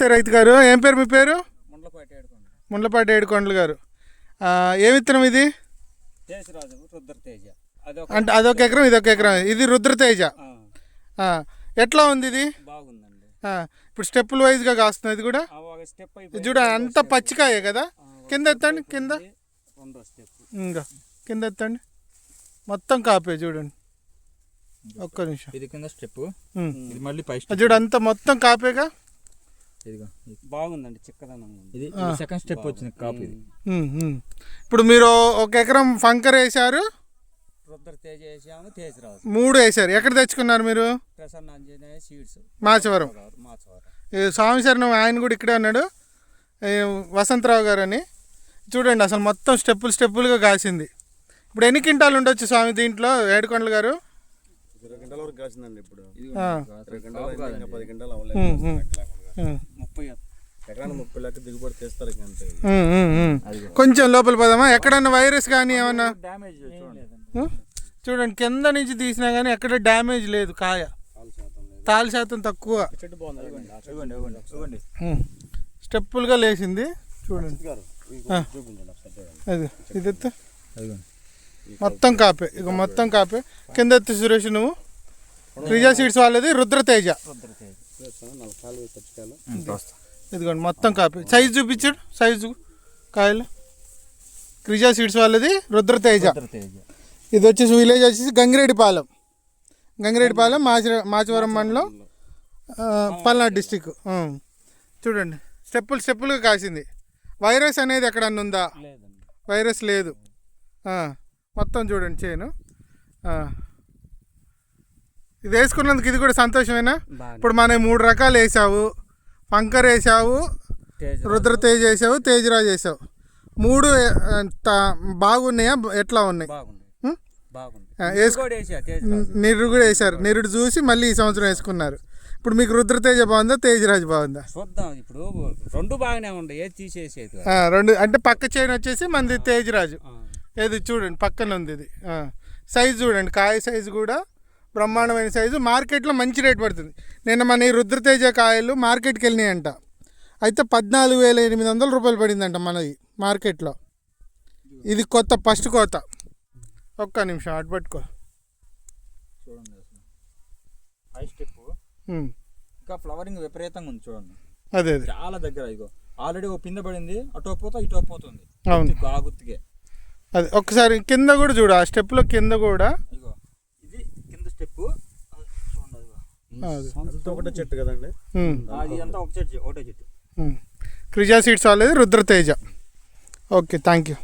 నమస్తే రైతు గారు, ఏం పేరు మీ పేరు? ముండ్లపాటి ఏడుకొండలు గారు. ఏ విత్తనం ఇది? అంటే అదొక ఎకరం, ఇదొక ఎకరం. ఇది రుద్రతేజ. ఎట్లా ఉంది ఇది? ఇప్పుడు స్టెప్పుల వైజ్గా కాస్తుంది ఇది కూడా. చూడ అంత పచ్చికాయే కదా. కింద ఎత్తండి, కింద ఇంకా కింద ఎత్తండి, మొత్తం కాపే చూడండి. ఒక్క నిమిషం. ఇది కింద స్టెప్, ఇది మళ్ళీ పై చూడ అంత మొత్తం కాపేగా. బాగుందండి, చిక్కదనం. ఇది సెకండ్ స్టెప్ వచ్చింది కాపు. ఇది ఇప్పుడు మీరు ఒక ఎకరం ఫంకర్ వేసారు, మూడు వేసారు. ఎక్కడ తెచ్చుకున్నారు మీరు? మాచవరం. స్వామి శరణం ఆయన కూడా ఇక్కడే ఉన్నాడు, వసంతరావు గారు అని. చూడండి అసలు మొత్తం స్టెప్పులుగా కాసింది. ఇప్పుడు ఎన్ని క్వింటాలు ఉండొచ్చు స్వామి దీంట్లో ఏడుకొండలు గారు? 20 క్వింటాల వరకు కాసిందండి. ఇప్పుడు 30 లక్ష దిగుబడి తీస్తారు. కొంచెం లోపల పోదామా? ఎక్కడన్నా వైరస్ కానీ ఏమన్నా చూడండి, కింద నుంచి తీసినా కానీ ఎక్కడ డ్యామేజ్ లేదు. కాయ తాళి శాతం తక్కువ, స్టెప్పులుగా లేచింది. చూడండి అది ఇది మొత్తం కాపే, ఇక మొత్తం కాపే. కింద ఎత్తి సురేష్ నువ్వు. క్రిజా సీడ్స్ వాళ్ళది రుద్రతేజ. ఇదిగోండి మొత్తం కాపీ. సైజు చూపించాడు, సైజు కాయలు. క్రిజా సీడ్స్ వాళ్ళది రుద్రతేజ. ఇది వచ్చేసి విలేజ్ వచ్చేసి గంగిరెడ్డిపాలెం, మాచవరం మండలం, పల్నాడు డిస్టిక్. చూడండి స్టెప్పులుగా కాసింది. వైరస్ అనేది ఎక్కడన్నా ఉందా? వైరస్ లేదు. మొత్తం చూడండి చేను. ఇది వేసుకున్నందుకు ఇది కూడా సంతోషమేనా? ఇప్పుడు మనం 3 రకాలు వేసావు, పంకర్ వేసావు, రుద్రతేజ వేసావు, తేజరాజ్ వేసావు. 3 బాగున్నాయా? ఎట్లా ఉన్నాయి? నిరుడు కూడా వేసారు. నిరుడు చూసి మళ్ళీ ఈ సంవత్సరం వేసుకున్నారు. ఇప్పుడు మీకు రుద్రతేజ బాగుందా, తేజరాజ్ బాగుందా? చూద్దాం. ఇప్పుడు 2 బాగానే ఉన్నాయి, ఏది తీసేసేది 2. అంటే పక్క చైన్ వచ్చేసి మనది తేజరాజు. ఏది చూడండి పక్కన ఉంది ఇది. సైజు చూడండి, కాయ సైజు కూడా బ్రహ్మాండమైన సైజు. మార్కెట్లో మంచి రేట్ పడుతుంది. నిన్న మన ఈ రుద్రతేజ కాయలు మార్కెట్కి వెళ్ళినాయంట. అయితే 14,800 రూపాయలు పడిందంట మనది మార్కెట్లో. ఇది కొత్త, ఫస్ట్ కోత. ఒక్క నిమిషం అటు పట్టుకో. చూడండి హై స్టెప్, ఇంకా ఫ్లవరింగ్ విపరీతంగా ఉంది. చూడండి అదే చాలా దగ్గర. ఇగో ఆల్రెడీ ఒక పిందె పడింది, అటు పోతా ఇటు పోతుంది. గుర్తుకే అది. ఒక్కసారి కింద కూడా చూడు, ఆ స్టెప్లో కింద కూడా. ఇది కింద స్టెప్ ఒకటే చెట్టు కదండి, ఇదంతా ఒక చెట్టు, ఒకటే చెట్టు. క్రిజా సీడ్స్ వాళ్ళది రుద్రతేజ. Okay, thank you.